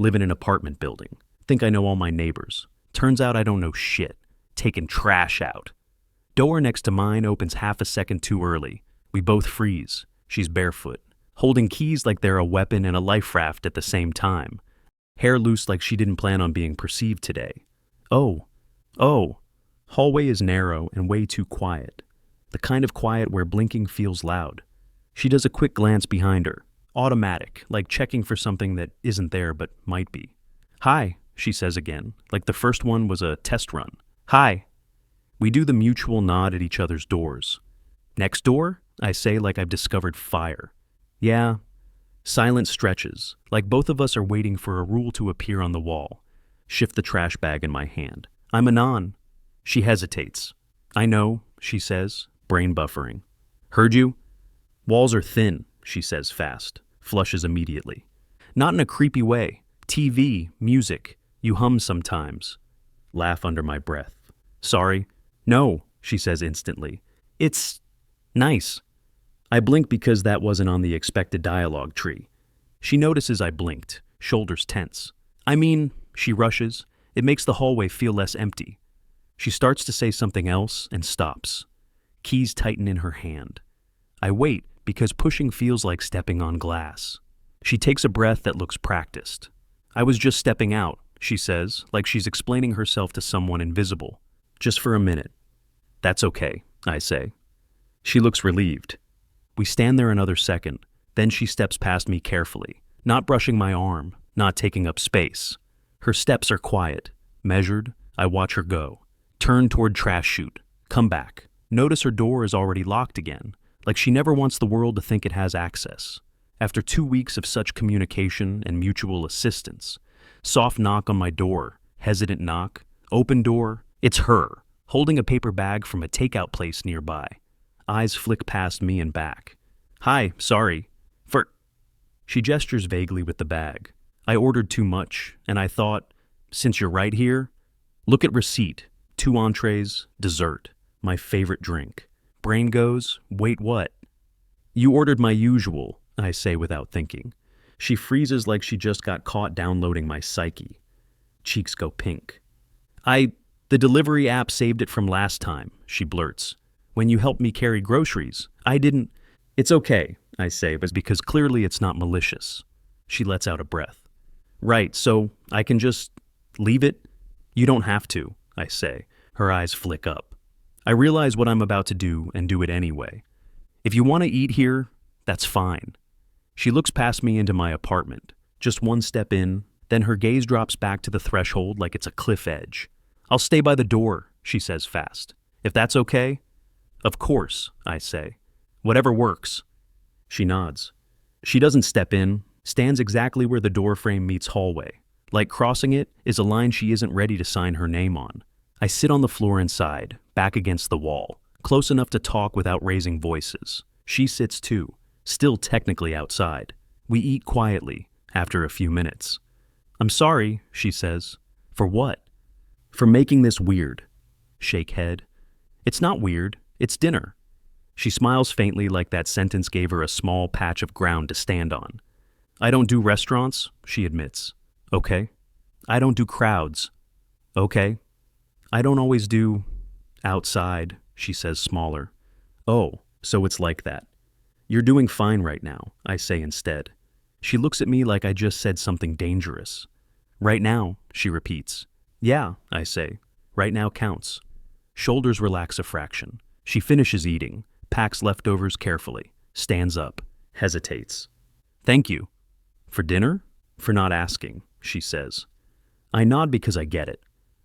Live in an apartment building. Think I know all my neighbors. Turns out I don't know shit. Taking trash out. Door next to mine opens half a second too early. We both freeze. She's barefoot, holding keys like they're a weapon and a life raft at the same time. Hair loose like she didn't plan on being perceived today. Oh. Hallway is narrow and way too quiet. The kind of quiet where blinking feels loud. She does a quick glance behind her. Automatic, like checking for something that isn't there but might be. Hi, she says again, like the first one was a test run. Hi. We do the mutual nod at each other's doors. Next door? I say like I've discovered fire. Yeah. Silence stretches, like both of us are waiting for a rule to appear on the wall. Shift the trash bag in my hand. I'm Anon. She hesitates. I know, she says, brain buffering. Heard you? Walls are thin, she says fast, flushes immediately. Not in a creepy way. TV, music, you hum sometimes. Laugh under my breath. Sorry. No, she says instantly. It's nice. I blink because that wasn't on the expected dialogue tree. She notices I blinked, shoulders tense. I mean, she rushes. It makes the hallway feel less empty. She starts to say something else and stops. Keys tighten in her hand. I wait because pushing feels like stepping on glass. She takes a breath that looks practiced. I was just stepping out, she says, like she's explaining herself to someone invisible. Just for a minute. That's okay, I say. She looks relieved. We stand there another second. Then she steps past me carefully, not brushing my arm, not taking up space. Her steps are quiet, measured. I watch her go. Turn toward trash chute. Come back. Notice her door is already locked again, like she never wants the world to think it has access. After 2 weeks of such communication and mutual assistance, soft knock on my door, hesitant knock, open door. It's her, holding a paper bag from a takeout place nearby. Eyes flick past me and back. Hi, sorry. She gestures vaguely with the bag. I ordered too much, and I thought, since you're right here, look at receipt. 2 entrees, dessert, my favorite drink. Brain goes, wait, what? You ordered my usual, I say without thinking. She freezes like she just got caught downloading my psyche. Cheeks go pink. The delivery app saved it from last time, she blurts. When you helped me carry groceries, I didn't. It's okay, I say, but because clearly it's not malicious. She lets out a breath. Right, so I can just leave it? You don't have to, I say. Her eyes flick up. I realize what I'm about to do and do it anyway. If you want to eat here, that's fine. She looks past me into my apartment, just one step in, then her gaze drops back to the threshold like it's a cliff edge. I'll stay by the door, she says fast. If that's okay? Of course, I say. Whatever works. She nods. She doesn't step in, stands exactly where the door frame meets hallway. Like crossing it is a line she isn't ready to sign her name on. I sit on the floor inside, back against the wall, close enough to talk without raising voices. She sits too, still technically outside. We eat quietly, after a few minutes. I'm sorry, she says. For what? For making this weird. Shake head. It's not weird, it's dinner. She smiles faintly like that sentence gave her a small patch of ground to stand on. I don't do restaurants, she admits. Okay. I don't do crowds. Okay. I don't always do outside, she says smaller. Oh, so it's like that. You're doing fine right now, I say instead. She looks at me like I just said something dangerous. Right now, she repeats. Yeah, I say. Right now counts. Shoulders relax a fraction. She finishes eating, packs leftovers carefully, stands up, hesitates. Thank you. For dinner? For not asking, she says. I nod because I get it.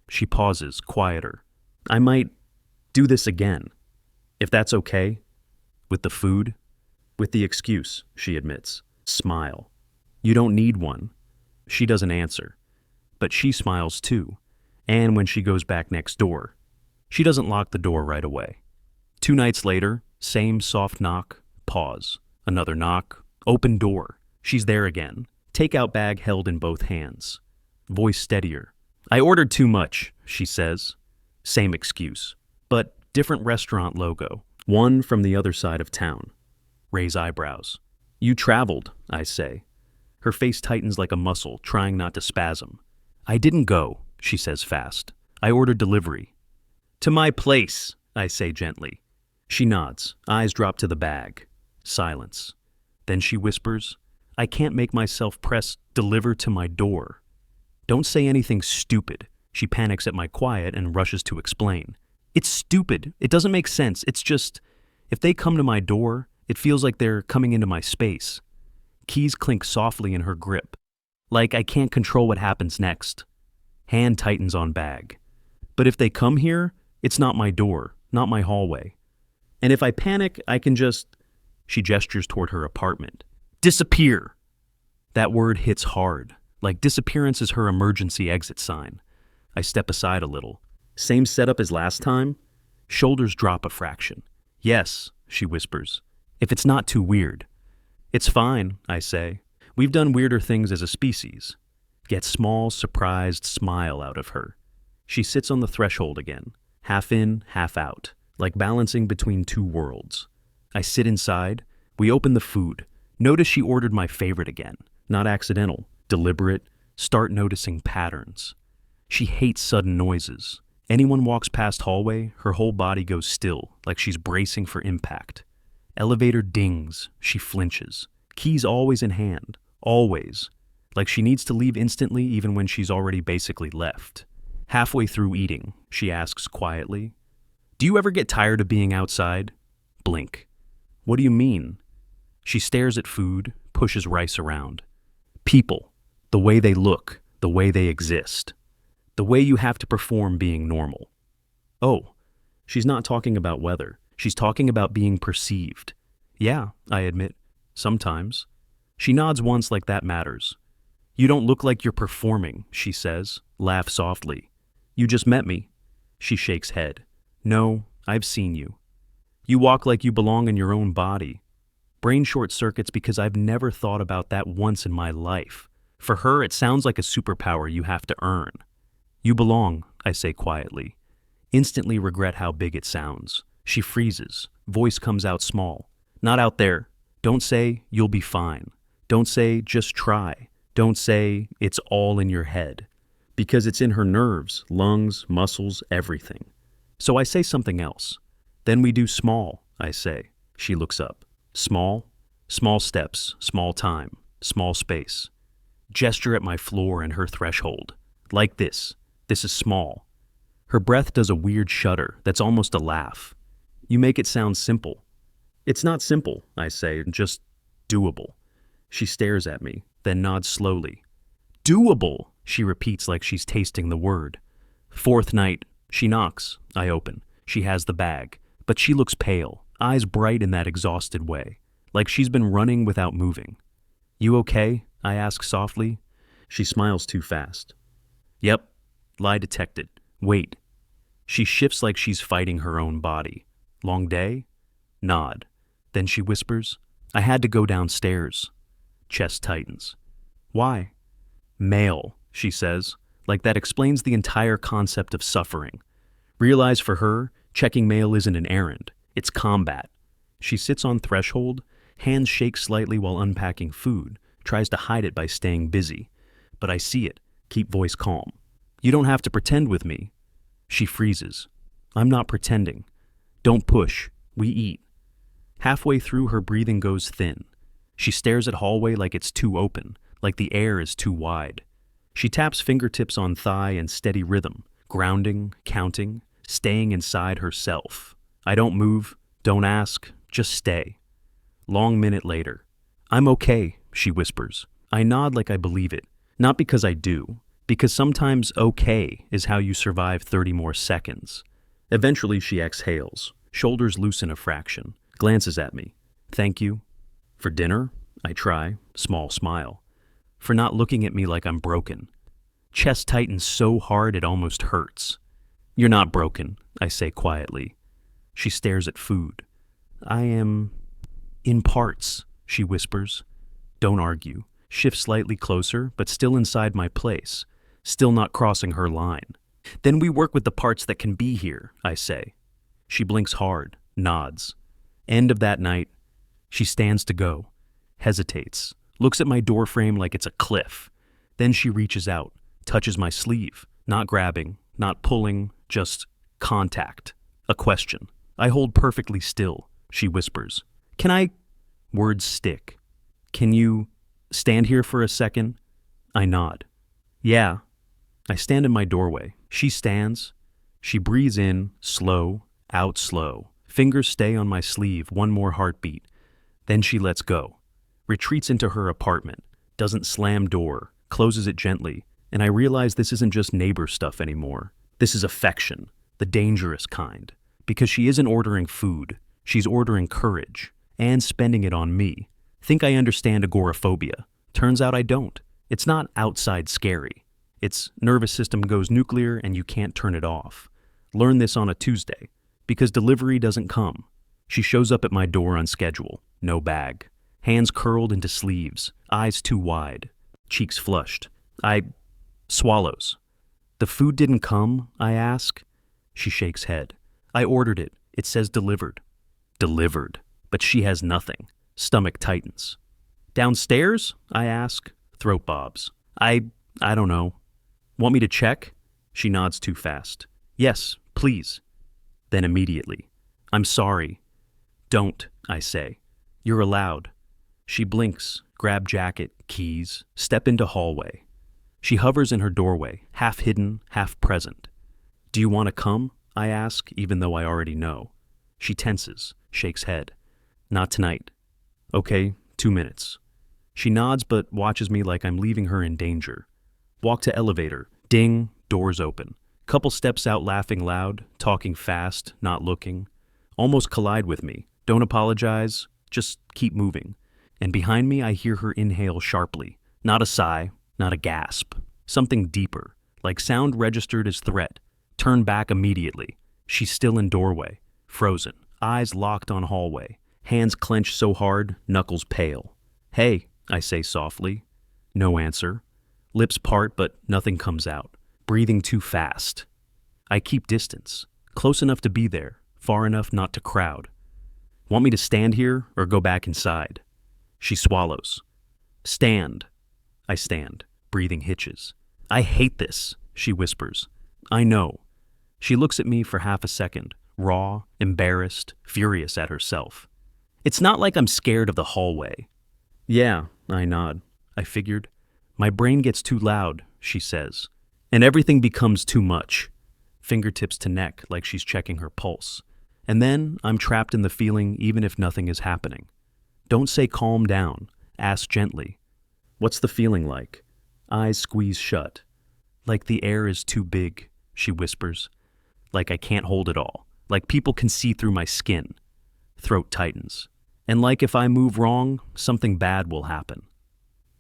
She pauses, quieter. I might do this again. If that's okay. With the food? With the excuse, she admits. Smile. You don't need one. She doesn't answer. But she smiles too. And when she goes back next door. She doesn't lock the door right away. 2 nights later, same soft knock, pause. Another knock, open door. She's there again. Takeout bag held in both hands. Voice steadier. I ordered too much, she says. Same excuse, but different restaurant logo. One from the other side of town. Raise eyebrows. You traveled, I say. Her face tightens like a muscle, trying not to spasm. I didn't go, she says fast. I ordered delivery. To my place, I say gently. She nods, eyes drop to the bag. Silence. Then she whispers, I can't make myself press deliver to my door. Don't say anything stupid. She panics at my quiet and rushes to explain. It's stupid. It doesn't make sense. It's just, if they come to my door, it feels like they're coming into my space. Keys clink softly in her grip. Like I can't control what happens next. Hand tightens on bag. But if they come here, it's not my door, not my hallway. And if I panic, I can just... She gestures toward her apartment. Disappear! That word hits hard, like disappearance is her emergency exit sign. I step aside a little. Same setup as last time? Shoulders drop a fraction. Yes, she whispers. If it's not too weird. It's fine, I say. We've done weirder things as a species. Get small, surprised smile out of her. She sits on the threshold again, half in, half out, like balancing between two worlds. I sit inside. We open the food. Notice she ordered my favorite again. Not accidental, deliberate. Start noticing patterns. She hates sudden noises. Anyone walks past hallway, her whole body goes still, like she's bracing for impact. Elevator dings. She flinches. Keys always in hand. Always. Like she needs to leave instantly even when she's already basically left. Halfway through eating, she asks quietly, Do you ever get tired of being outside? Blink. What do you mean? She stares at food, pushes rice around. People. The way they look. The way they exist. The way you have to perform being normal. Oh, she's not talking about weather. She's talking about being perceived. Yeah, I admit. Sometimes. She nods once like that matters. You don't look like you're performing, she says, laugh softly. You just met me. She shakes head. No, I've seen you. You walk like you belong in your own body. Brain short circuits because I've never thought about that once in my life. For her, it sounds like a superpower you have to earn. You belong, I say quietly. Instantly regret how big it sounds. She freezes. Voice comes out small. Not out there. Don't say, you'll be fine. Don't say, just try. Don't say, it's all in your head. Because it's in her nerves, lungs, muscles, everything. So I say something else. Then we do small, I say. She looks up. Small? Small steps, small time, small space. Gesture at my floor and her threshold. Like this. This is small. Her breath does a weird shudder that's almost a laugh. You make it sound simple. It's not simple, I say, just doable. She stares at me, then nods slowly. Doable, she repeats like she's tasting the word. Fourth night, she knocks. I open. She has the bag, but she looks pale, eyes bright in that exhausted way, like she's been running without moving. You okay? I ask softly. She smiles too fast. Yep, lie detected. Wait. She shifts like she's fighting her own body. Long day? Nod. Then she whispers, I had to go downstairs. Chest tightens. Why? Mail, she says, like that explains the entire concept of suffering. Realize for her, checking mail isn't an errand, it's combat. She sits on threshold, hands shake slightly while unpacking food, tries to hide it by staying busy. But I see it, keep voice calm. You don't have to pretend with me. She freezes. I'm not pretending. Don't push, we eat. Halfway through, her breathing goes thin. She stares at hallway like it's too open, like the air is too wide. She taps fingertips on thigh in steady rhythm, grounding, counting, staying inside herself. I don't move, don't ask, just stay. Long minute later. I'm okay, she whispers. I nod like I believe it, not because I do, because sometimes okay is how you survive 30 more seconds. Eventually she exhales, shoulders loosen a fraction, glances at me. Thank you. For dinner? I try, small smile. For not looking at me like I'm broken. Chest tightens so hard it almost hurts. You're not broken, I say quietly. She stares at food. I am... in parts, she whispers. Don't argue. Shift slightly closer, but still inside my place. Still not crossing her line. Then we work with the parts that can be here, I say. She blinks hard, nods. End of that night. She stands to go. Hesitates. looks at my doorframe like it's a cliff. Then she reaches out, touches my sleeve, not grabbing, not pulling, just contact. A question. I hold perfectly still. She whispers, "Can I—" Words stick. "Can you stand here for a second?" I nod. "Yeah." I stand in my doorway. She stands. She breathes in, slow, out slow. Fingers stay on my sleeve, one more heartbeat. Then she lets go. Retreats into her apartment. Doesn't slam door. Closes it gently. And I realize this isn't just neighbor stuff anymore. This is affection. The dangerous kind. Because she isn't ordering food. She's ordering courage. And spending it on me. Think I understand agoraphobia. Turns out I don't. It's not outside scary. It's nervous system goes nuclear and you can't turn it off. Learn this on a Tuesday. Because delivery doesn't come. She shows up at my door on schedule. No bag. Hands curled into sleeves. Eyes too wide. Cheeks flushed. Swallows. "The food didn't come?" I ask. She shakes head. "I ordered it. It says delivered." Delivered. But she has nothing. Stomach tightens. "Downstairs?" I ask. Throat bobs. I don't know. "Want me to check?" She nods too fast. "Yes, please." Then immediately. "I'm sorry." "Don't," I say. "You're allowed." She blinks, grab jacket, keys, step into hallway. She hovers in her doorway, half hidden, half present. "Do you want to come?" I ask, even though I already know. She tenses, shakes head. "Not tonight." "Okay, 2 minutes." She nods but watches me like I'm leaving her in danger. Walk to elevator. Ding, doors open. Couple steps out laughing loud, talking fast, not looking. Almost collide with me. Don't apologize, just keep moving. And behind me I hear her inhale sharply. Not a sigh, not a gasp. Something deeper, like sound registered as threat. Turn back immediately. She's still in doorway, frozen, eyes locked on hallway. Hands clenched so hard, knuckles pale. "Hey," I say softly. No answer. Lips part but nothing comes out. Breathing too fast. I keep distance. Close enough to be there, far enough not to crowd. "Want me to stand here or go back inside?" She swallows. "Stand." I stand. Breathing hitches. "I hate this," she whispers. "I know." She looks at me for half a second, raw, embarrassed, furious at herself. "It's not like I'm scared of the hallway." "Yeah," I nod. I figured. "My brain gets too loud," she says. "And everything becomes too much." Fingertips to neck like she's checking her pulse. And then I'm trapped in the feeling even if nothing is happening. Don't say calm down. Ask gently. "What's the feeling like?" Eyes squeeze shut. "Like the air is too big," she whispers. "Like I can't hold it all. Like people can see through my skin." Throat tightens. "And like if I move wrong, something bad will happen."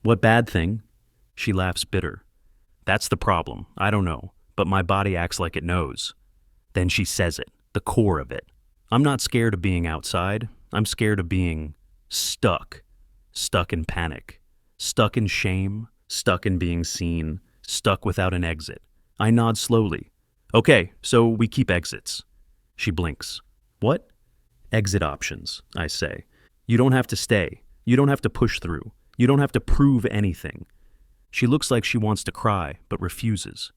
"What bad thing?" She laughs bitter. "That's the problem. I don't know, but my body acts like it knows." Then she says it, the core of it. "I'm not scared of being outside. I'm scared of being stuck. Stuck in panic. Stuck in shame. Stuck in being seen. Stuck without an exit." I nod slowly. "Okay, so we keep exits." She blinks. "What?" "Exit options," I say. "You don't have to stay. You don't have to push through. You don't have to prove anything." She looks like she wants to cry, but refuses.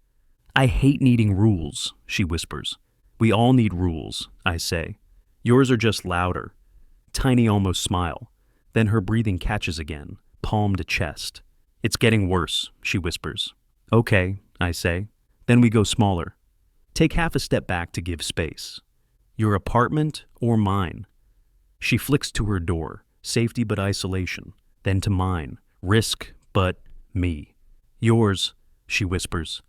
"I hate needing rules," she whispers. "We all need rules," I say. "Yours are just louder." Tiny almost smile. Then her breathing catches again, palm to chest. "It's getting worse," she whispers. "Okay," I say. Then we go smaller. Take half a step back to give space. "Your apartment or mine?" She flicks to her door, safety but isolation. Then to mine, risk but me. "Yours," she whispers.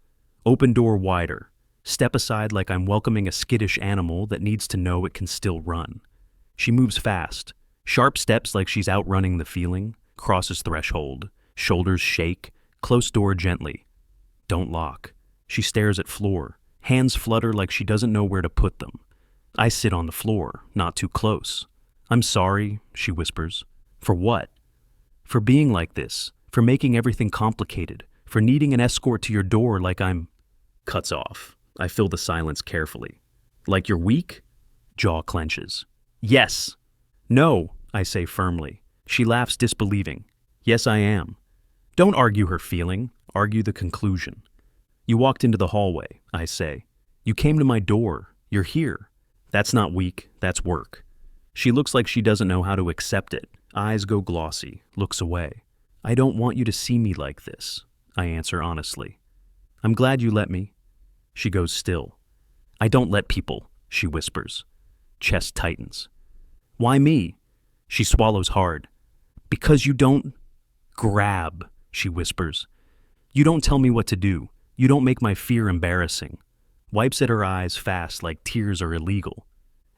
Open door wider. Step aside like I'm welcoming a skittish animal that needs to know it can still run. She moves fast. Sharp steps like she's outrunning the feeling. Crosses threshold. Shoulders shake. Close door gently. Don't lock. She stares at floor. Hands flutter like she doesn't know where to put them. I sit on the floor, not too close. "I'm sorry," she whispers. "For what?" "For being like this. For making everything complicated. For needing an escort to your door like I'm—" Cuts off. I fill the silence carefully. "Like you're weak?" Jaw clenches. "Yes." "No," I say firmly. She laughs disbelieving. Yes, I am. Don't argue her feeling, argue the conclusion. You walked into the hallway, I say. You came to my door. You're here. That's not weak, that's work. She looks like she doesn't know how to accept it. Eyes go glossy, looks away. I don't want you to see me like this, I answer honestly. I'm glad you let me. She goes still. I don't let people, she whispers. Chest tightens. Why me? She swallows hard. Because you don't grab, she whispers. You don't tell me what to do. You don't make my fear embarrassing. Wipes at her eyes fast like tears are illegal.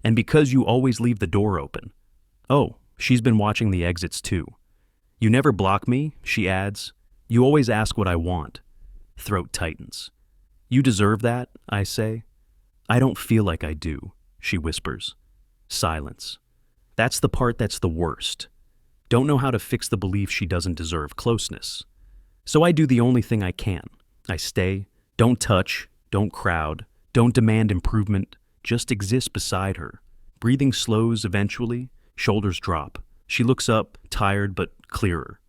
And because you always leave the door open. Oh, she's been watching the exits too. You never block me, she adds. You always ask what I want. Throat tightens. You deserve that, I say. I don't feel like I do, she whispers. Silence. That's the part that's the worst. Don't know how to fix the belief she doesn't deserve closeness. So I do the only thing I can. I stay, don't touch, don't crowd, don't demand improvement, just exist beside her. Breathing slows eventually, shoulders drop. She looks up, tired but clearer.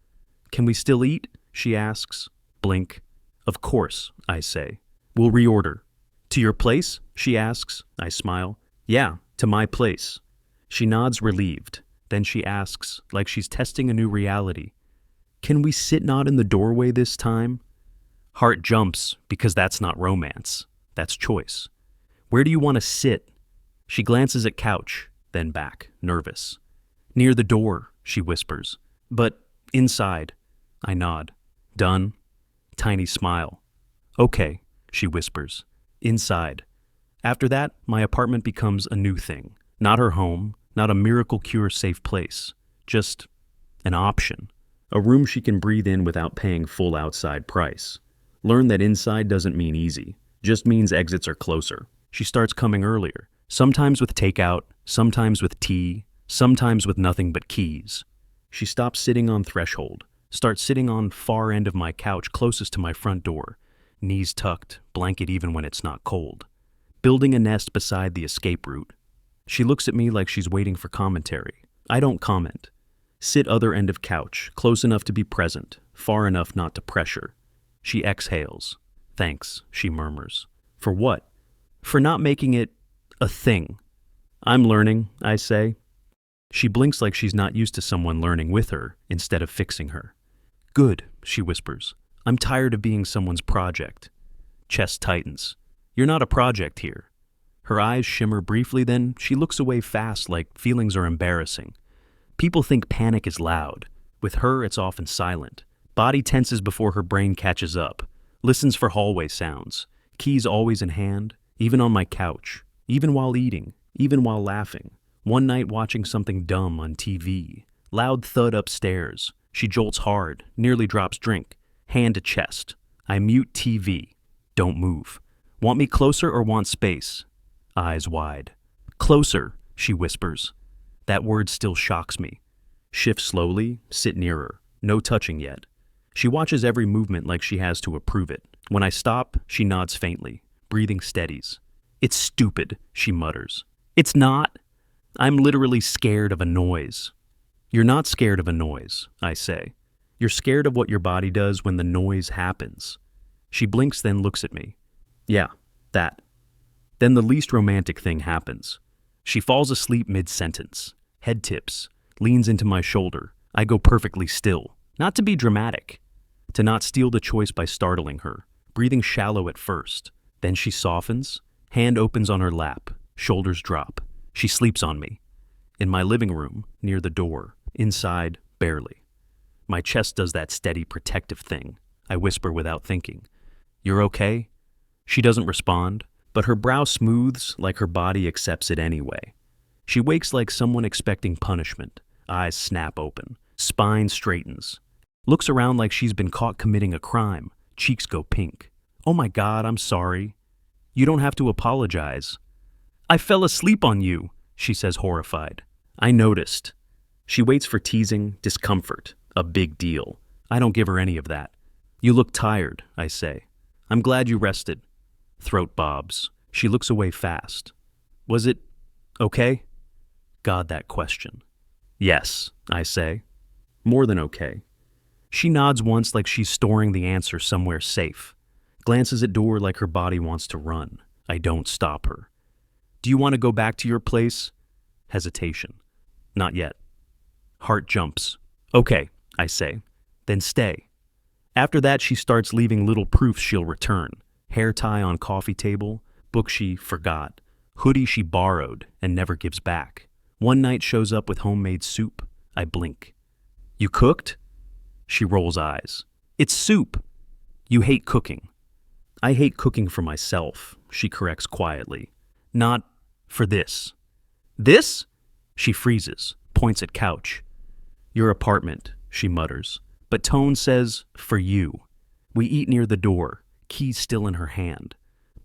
Can we still eat? She asks. Blink. Of course, I say. We'll reorder. To your place? She asks. I smile. Yeah, to my place. She nods relieved. Then she asks, like she's testing a new reality. Can we sit not in the doorway this time? Heart jumps, because that's not romance. That's choice. Where do you want to sit? She glances at couch, then back, nervous. Near the door, she whispers. But inside. I nod. Done? Tiny smile. Okay, she whispers. Inside. After that, my apartment becomes a new thing. Not her home, not a miracle cure safe place. Just an option. A room she can breathe in without paying full outside price. Learn that inside doesn't mean easy. Just means exits are closer. She starts coming earlier. Sometimes with takeout, sometimes with tea, sometimes with nothing but keys. She stops sitting on threshold, starts sitting on far end of my couch closest to my front door, knees tucked, blanket even when it's not cold. Building a nest beside the escape route. She looks at me like she's waiting for commentary. I don't comment. Sit other end of couch, close enough to be present, far enough not to pressure. She exhales. Thanks, she murmurs. For what? For not making it a thing. I'm learning, I say. She blinks like she's not used to someone learning with her instead of fixing her. Good, she whispers. I'm tired of being someone's project. Chest tightens. You're not a project here. Her eyes shimmer briefly, then she looks away fast like feelings are embarrassing. People think panic is loud. With her, it's often silent. Body tenses before her brain catches up. Listens for hallway sounds. Keys always in hand, even on my couch, even while eating, even while laughing. One night watching something dumb on TV. Loud thud upstairs. She jolts hard, nearly drops drink. Hand to chest. I mute TV. Don't move. Want me closer or want space? Eyes wide. Closer, she whispers. That word still shocks me. Shift slowly, sit nearer. No touching yet. She watches every movement like she has to approve it. When I stop, she nods faintly. Breathing steadies. It's stupid, she mutters. It's not. I'm literally scared of a noise. You're not scared of a noise, I say. You're scared of what your body does when the noise happens. She blinks, then looks at me. Yeah, that. Then the least romantic thing happens. She falls asleep mid-sentence. Head tips. Leans into my shoulder. I go perfectly still. Not to be dramatic. To not steal the choice by startling her. Breathing shallow at first. Then she softens. Hand opens on her lap. Shoulders drop. She sleeps on me. In my living room, near the door. Inside, barely. My chest does that steady protective thing. I whisper without thinking. You're okay? She doesn't respond, but her brow smooths like her body accepts it anyway. She wakes like someone expecting punishment. Eyes snap open. Spine straightens. Looks around like she's been caught committing a crime. Cheeks go pink. Oh my God, I'm sorry. You don't have to apologize. I fell asleep on you, she says horrified. I noticed. She waits for teasing, discomfort, a big deal. I don't give her any of that. You look tired, I say. I'm glad you rested. Throat bobs. She looks away fast. Was it okay? God, that question. Yes, I say. More than okay. She nods once like she's storing the answer somewhere safe. Glances at door like her body wants to run. I don't stop her. Do you want to go back to your place? Hesitation. Not yet. Heart jumps. Okay, I say. Then stay. After that, she starts leaving little proofs she'll return. Hair tie on coffee table, book she forgot, hoodie she borrowed and never gives back. One night shows up with homemade soup. I blink. You cooked? She rolls eyes. It's soup. You hate cooking. I hate cooking for myself, she corrects quietly. Not for this. This? She freezes, points at couch. Your apartment, she mutters, but tone says, for you. We eat near the door, keys still in her hand.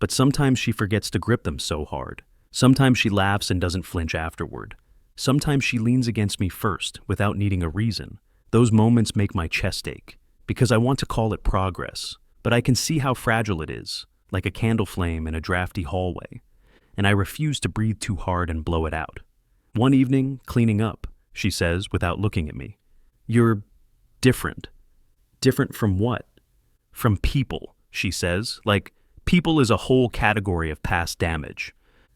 But sometimes she forgets to grip them so hard. Sometimes she laughs and doesn't flinch afterward. Sometimes she leans against me first, without needing a reason. Those moments make my chest ache, because I want to call it progress, but I can see how fragile it is, like a candle flame in a drafty hallway, and I refuse to breathe too hard and blow it out. One evening, cleaning up, she says without looking at me, "You're different." Different from what? From people, she says, like people is a whole category of past damage.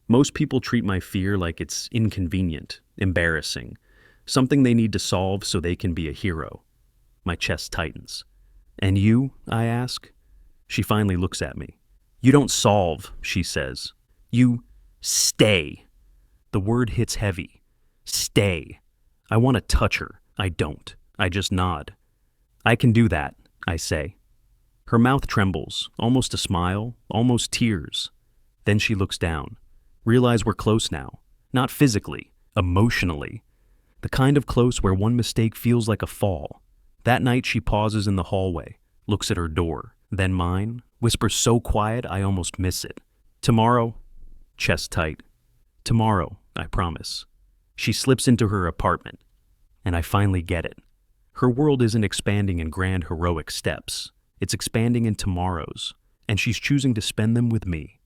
Most people treat my fear like it's inconvenient, embarrassing, something they need to solve so they can be a hero. My chest tightens. And you, I ask? She finally looks at me. You don't solve, she says. You stay. The word hits heavy. Stay. I want to touch her. I don't. I just nod. I can do that, I say. Her mouth trembles, almost a smile, almost tears. Then she looks down. Realize we're close now. Not physically, emotionally. The kind of close where one mistake feels like a fall. That night she pauses in the hallway, looks at her door, then mine, whispers so quiet I almost miss it. Tomorrow, chest tight. Tomorrow, I promise. She slips into her apartment, and I finally get it. Her world isn't expanding in grand heroic steps. It's expanding in tomorrows, and she's choosing to spend them with me.